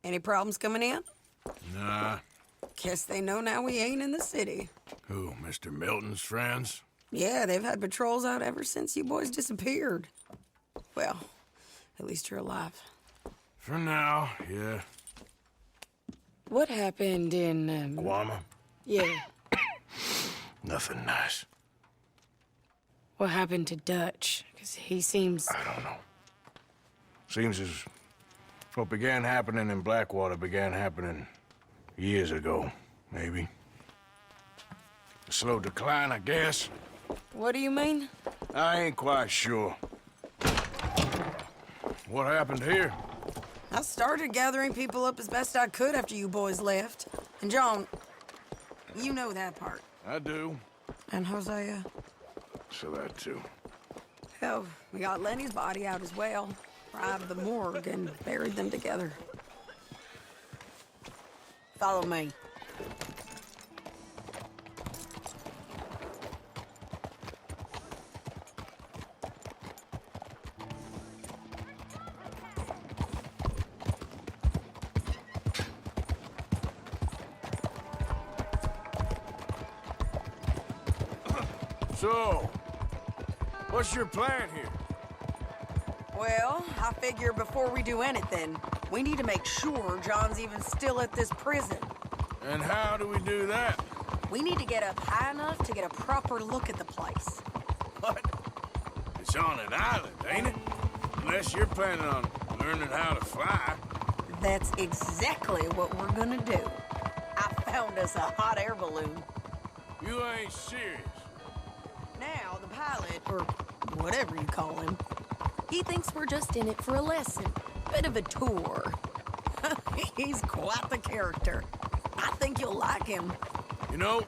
Any problems coming in? Nah. Guess they know now we ain't in the city. Who, Mr. Milton's friends? Yeah, they've had patrols out ever since you boys disappeared. Well, at least you're alive. For now, yeah. What happened in, Guama? Yeah. Nothing nice. What happened to Dutch? Because he seems... I don't know. Seems as what began happening in Blackwater began happening years ago, maybe. A slow decline, I guess. What do you mean? I ain't quite sure. What happened here? I started gathering people up as best I could after you boys left. And John, you know that part. I do. And Hosea? So that too. Hell, we got Lenny's body out as well. Arrived at the morgue and buried them together. Follow me. So, what's your plan here? Well, I figure before we do anything, we need to make sure John's even still at this prison. And how do we do that? We need to get up high enough to get a proper look at the place. What? It's on an island, ain't it? Unless you're planning on learning how to fly. That's exactly what we're gonna do. I found us a hot air balloon. You ain't serious. Now, the pilot, or whatever you call him, he thinks we're just in it for a lesson. Bit of a tour. He's quite the character. I think you'll like him. You know,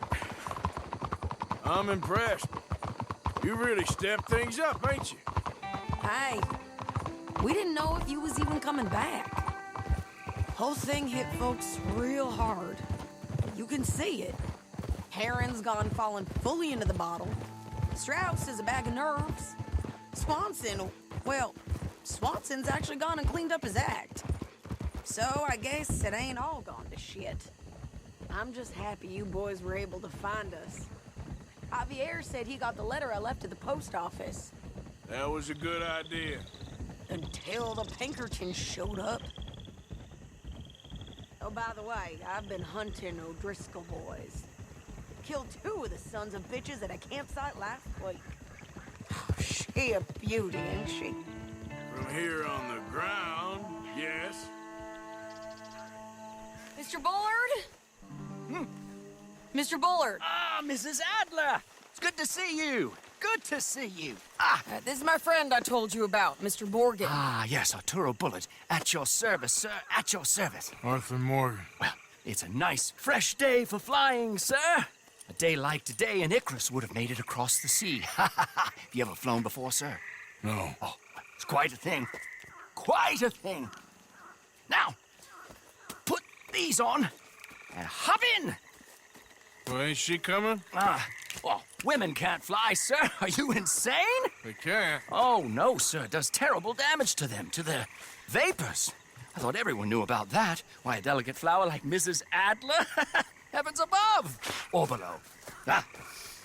I'm impressed. You really stepped things up, ain't you? Hey, we didn't know if you was even coming back. Whole thing hit folks real hard. You can see it. Heron's gone falling fully into the bottle. Strauss is a bag of nerves. Swanson's actually gone and cleaned up his act. So I guess it ain't all gone to shit. I'm just happy you boys were able to find us. Javier said he got the letter I left at the post office. That was a good idea. Until the Pinkertons showed up. Oh, by the way, I've been hunting O'Driscoll boys. Killed 2 of the sons of bitches at a campsite last week. Oh, she a beauty, ain't she? From here on the ground, yes. Mr. Bullard? Mr. Bullard. Ah, Mrs. Adler! It's good to see you. Good to see you. This is my friend I told you about, Mr. Morgan. Ah, yes, Arturo Bullard. At your service, sir. At your service. Arthur Morgan. Well, it's a nice, fresh day for flying, sir. A day like today, and Icarus would have made it across the sea. Have you ever flown before, sir? No. Oh, it's quite a thing. Quite a thing. Now, put these on and hop in. Well, ain't she coming? Well, women can't fly, sir. Are you insane? They can't. Oh, no, sir. It does terrible damage to them, to their vapors. I thought everyone knew about that. Why, a delicate flower like Mrs. Adler? Heavens above! Or below.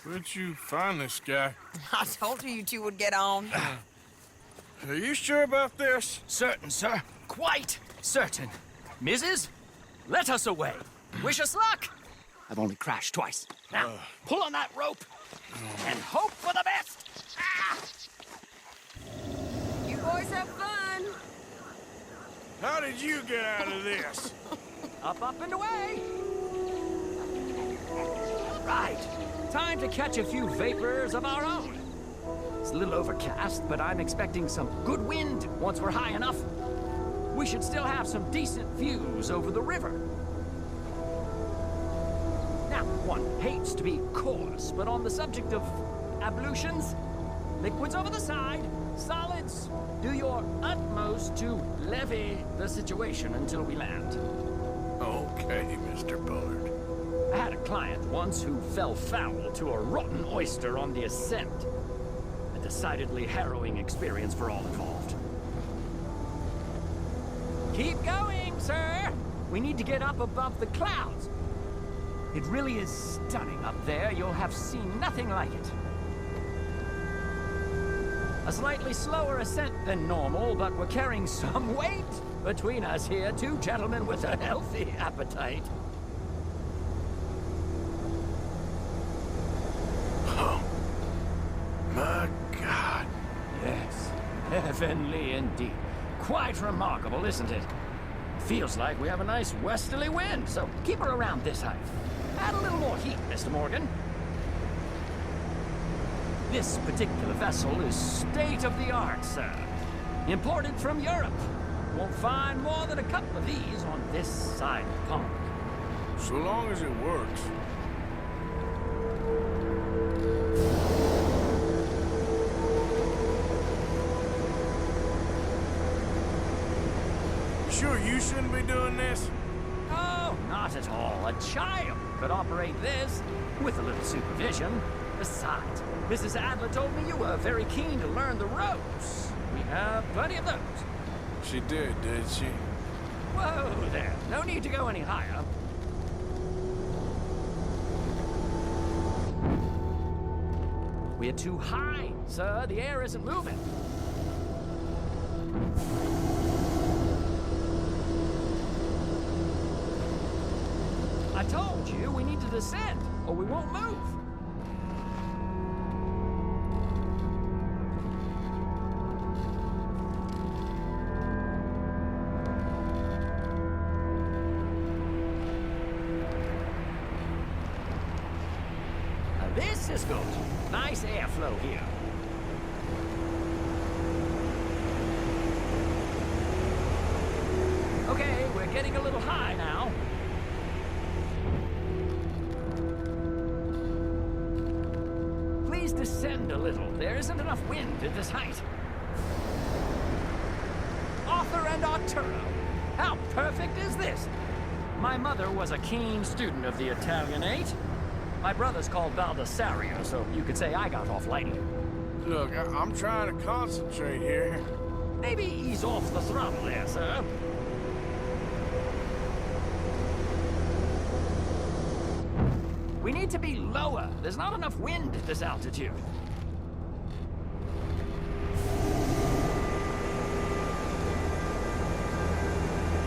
Where'd you find this guy? I told you two would get on. Are you sure about this? Certain, sir. Quite certain. Mrs., let us away. Wish us luck. I've only crashed twice. Now, pull on that rope and hope for the best. You boys have fun. How did you get out of this? Up, and away. Right. Time to catch a few vapors of our own. It's a little overcast, but I'm expecting some good wind once we're high enough. We should still have some decent views over the river. Now, one hates to be coarse, but on the subject of ablutions, liquids over the side, solids, do your utmost to levy the situation until we land. Okay, Mr. Bullard. I had a client once who fell foul to a rotten oyster on the ascent. A decidedly harrowing experience for all involved. Keep going, sir. We need to get up above the clouds. It really is stunning up there. You'll have seen nothing like it. A slightly slower ascent than normal, but we're carrying some weight between us here. Two gentlemen with a healthy appetite. Oh, my God. Yes, heavenly indeed. Quite remarkable, isn't it? Feels like we have a nice westerly wind, so keep her around this height. Add a little more heat, Mr. Morgan. This particular vessel is state-of-the-art, sir. Imported from Europe. Won't find more than a couple of these on this side of the pond. So long as it works. Sure you shouldn't be doing this? Oh, not at all. A child could operate this with a little supervision. Besides, Mrs. Adler told me you were very keen to learn the ropes. We have plenty of those. She did she? Whoa there. No need to go any higher. We're too high, sir. The air isn't moving. I told you we need to descend, or we won't move. Now this is good. Nice airflow here. Okay, we're getting a little high now. Please descend a little. There isn't enough wind at this height. Arthur and Arturo. How perfect is this? My mother was a keen student of the Italianate. My brother's called Baldessario, so you could say I got off lightly. Look, I'm trying to concentrate here. Maybe ease off the throttle there, sir. We need to be lower. There's not enough wind at this altitude.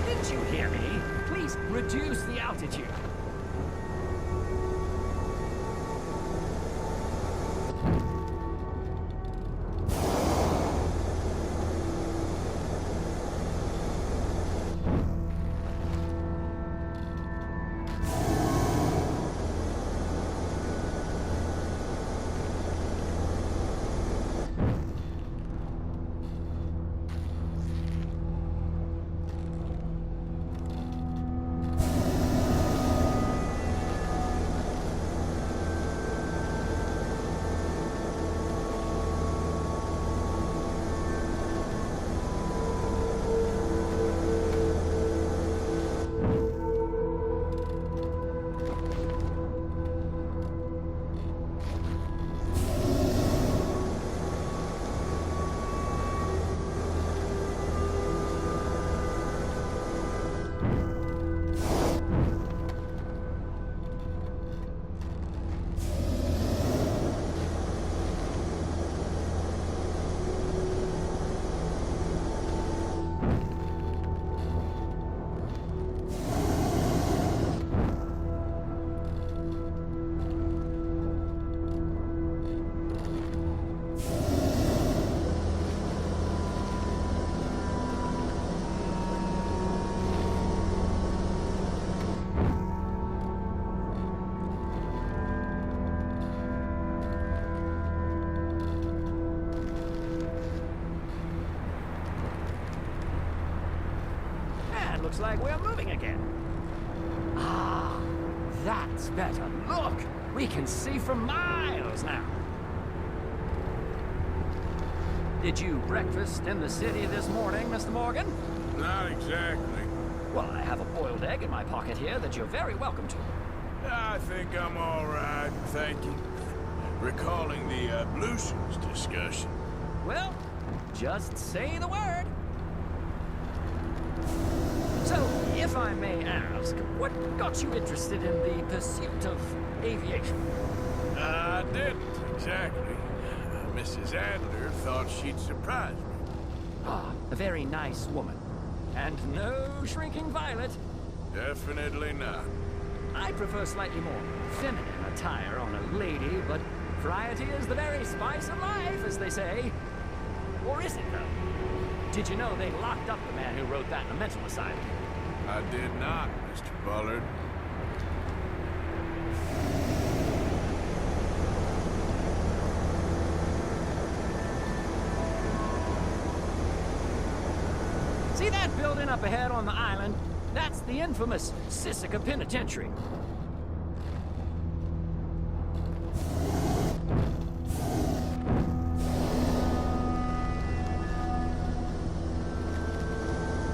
Didn't you hear me? Please reduce the altitude. Looks like we're moving again. Ah, that's better. Look, we can see for miles now. Did you breakfast in the city this morning, Mr. Morgan? Not exactly. Well, I have a boiled egg in my pocket here that you're very welcome to. I think I'm all right, thank you. Recalling the ablutions discussion. Well, just say the word. So, if I may ask, what got you interested in the pursuit of aviation? I didn't, exactly. Mrs. Adler thought she'd surprise me. Ah, a very nice woman. And no shrinking violet. Definitely not. I prefer slightly more feminine attire on a lady, but variety is the very spice of life, as they say. Or is it, though? Did you know they locked up the man who wrote that in a mental asylum? I did not, Mr. Bullard. See that building up ahead on the island? That's the infamous Sisika Penitentiary.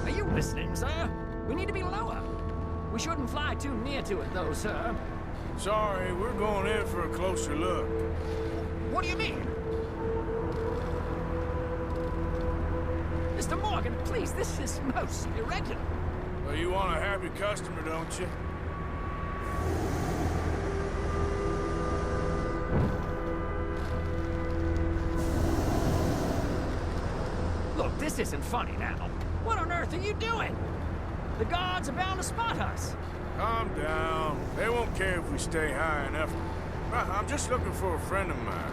Are you listening, sir? We need to be lower. We shouldn't fly too near to it, though, sir. Sorry, we're going in for a closer look. What do you mean? Mr. Morgan, please, this is most irregular. Well, you want a happy customer, don't you? Look, this isn't funny now. What on earth are you doing? The guards are bound to spot us. Calm down. They won't care if we stay high enough. I'm just looking for a friend of mine.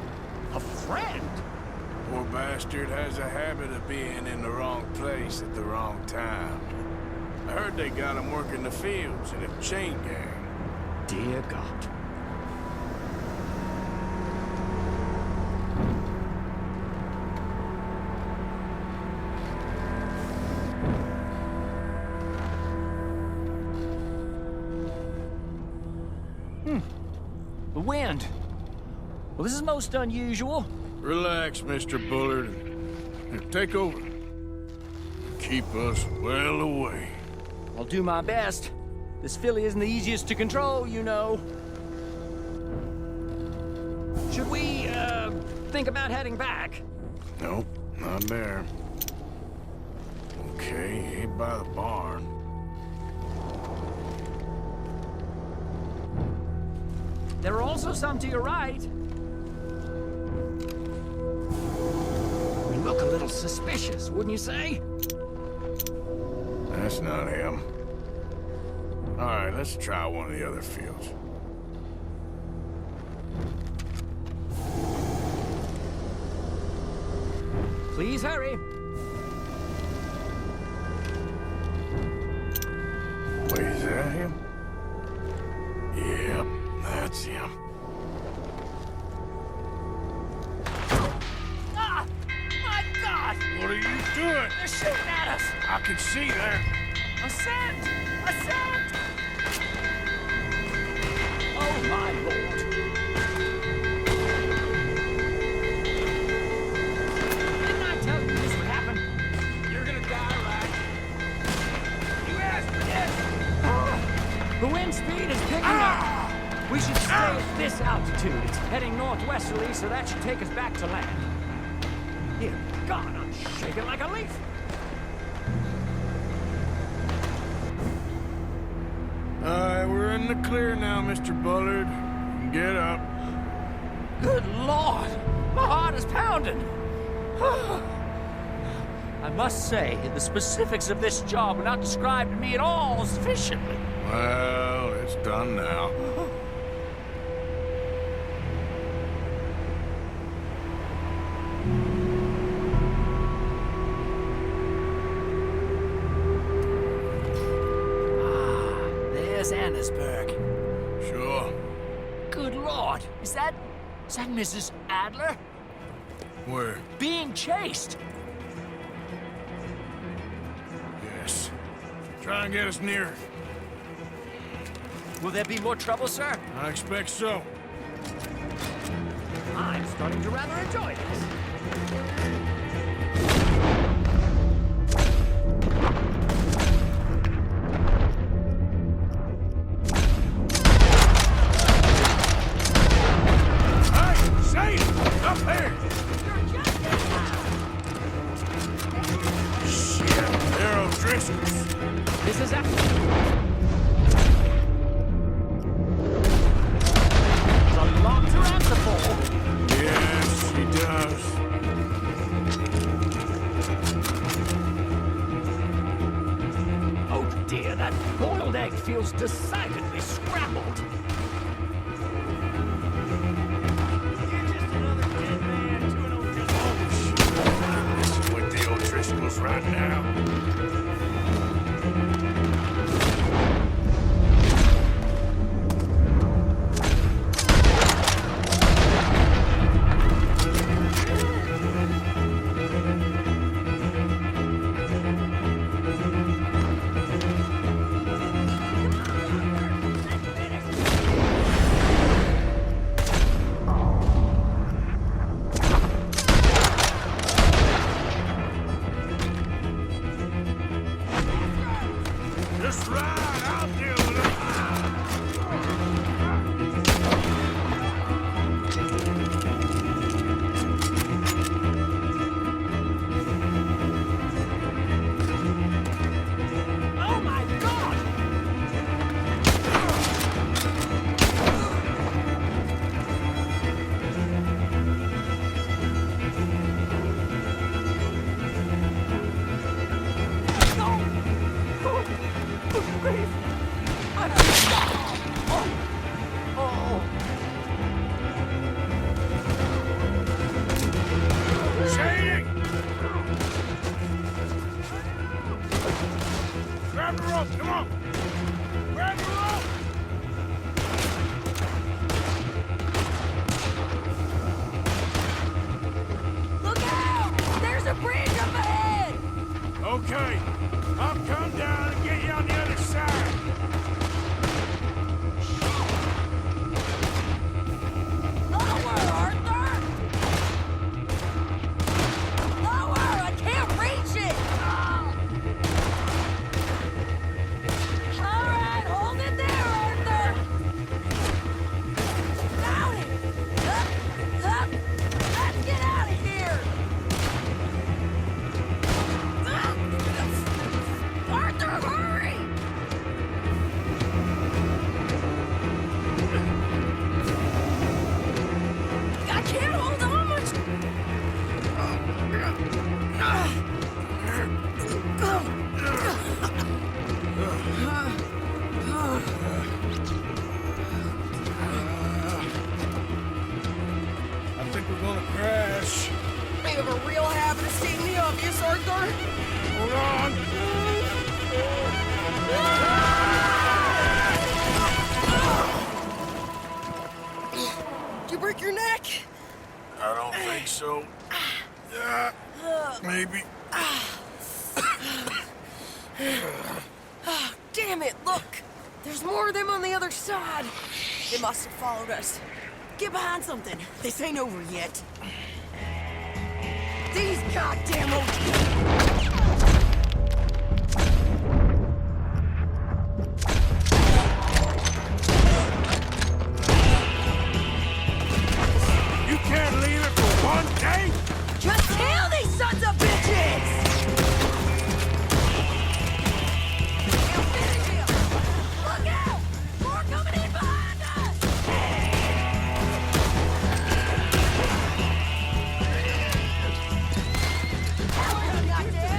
A friend? Poor bastard has a habit of being in the wrong place at the wrong time. I heard they got him working the fields in a chain gang. Dear God. The wind. Well, this is most unusual. Relax, Mr. Bullard. Here, take over. Keep us well away. I'll do my best. This filly isn't the easiest to control, you know. Should we, think about heading back? Nope, not there. Okay, ain't by the barn. There are also some to your right. We look a little suspicious, wouldn't you say? That's not him. All right, let's try one of the other fields. Please hurry. Wait, is that him? Yep, that's him. Ah! My God! What are you doing? They're shooting at us! I can see that. Ascent! Ascent! Oh, my Lord. Didn't I tell you this would happen? You're gonna die, right? You asked for this! The wind speed is picking up. We should stay at this altitude. It's heading northwesterly, so that should take us back to land. Dear God, I'm shaking like a leaf. We're in the clear now, Mr. Bullard. Get up. Good Lord! My heart is pounding! I must say, the specifics of this job were not described to me at all sufficiently. Well, it's done now. There's Annesburg. Sure. Good Lord! Is that Mrs. Adler? Where? Being chased! Yes. Try and get us near. Will there be more trouble, sir? I expect so. I'm starting to rather enjoy this. Shit, they're O'Driscolls. is out. There's a lot to answer for. Yes, he does. Oh dear, that boiled egg feels decidedly scrambled. This is what the O'Driscoll's right now. Just right, I'll deal with it. Oh my god! Shady! Grab the rope, come on! Grab the rope! Look out! There's a bridge up ahead! Okay, I'll come down and get you on the other side. Lower, Arthur! Lower! I can't reach it! All right, hold it there, Arthur! Got it! Up! Let's get out of here! Arthur, hurry! I can't hold on much. I think we're gonna crash. You have a real habit of stating the obvious, Arthur. Hold on. Did you break your neck? I don't think so. Maybe. Oh, damn it, look! There's more of them on the other side. They must have followed us. Get behind something. This ain't over yet. These goddamn You can't leave it for one day? Just kill these sons of bitches! They'll finish him! Look out! More coming in behind us! Everyone got dead!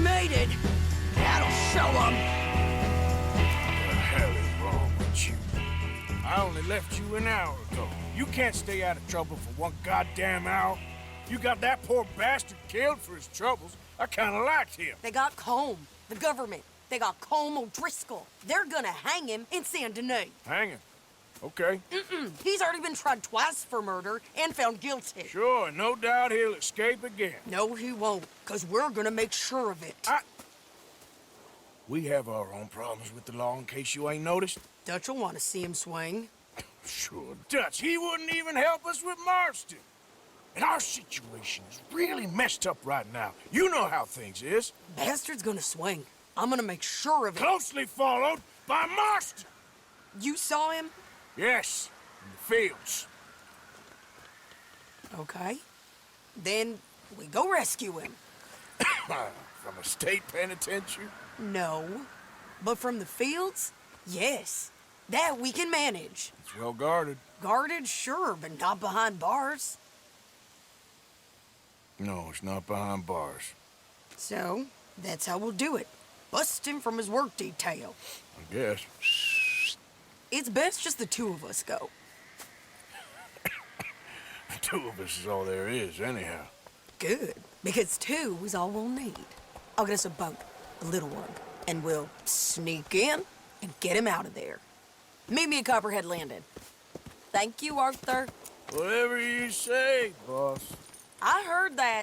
made it. That'll show them. What the hell is wrong with you? I only left you an hour ago. You can't stay out of trouble for one goddamn hour. You got that poor bastard killed for his troubles. I kind of liked him. They got Combe, the government. They got Combe O'Driscoll. They're gonna hang him in Saint Denis. Hang him. Okay. He's already been tried twice for murder and found guilty. Sure, no doubt he'll escape again. No, he won't, because we're gonna make sure of it. We have our own problems with the law, in case you ain't noticed. Dutch will want to see him swing. Sure, Dutch, he wouldn't even help us with Marston. And our situation is really messed up right now. You know how things is. Bastard's gonna swing. I'm gonna make sure of it. Closely followed by Marston. You saw him? Yes, in the fields. Okay. Then we go rescue him. From a state penitentiary? No. But from the fields? Yes. That we can manage. It's well guarded. Guarded, sure, but not behind bars. No, it's not behind bars. So, that's how we'll do it. Bust him from his work detail. I guess. It's best just the two of us go. The two of us is all there is, anyhow. Good, because two is all we'll need. I'll get us a boat, a little one, and we'll sneak in and get him out of there. Meet me at Copperhead Landing. Thank you, Arthur. Whatever you say, boss. I heard that.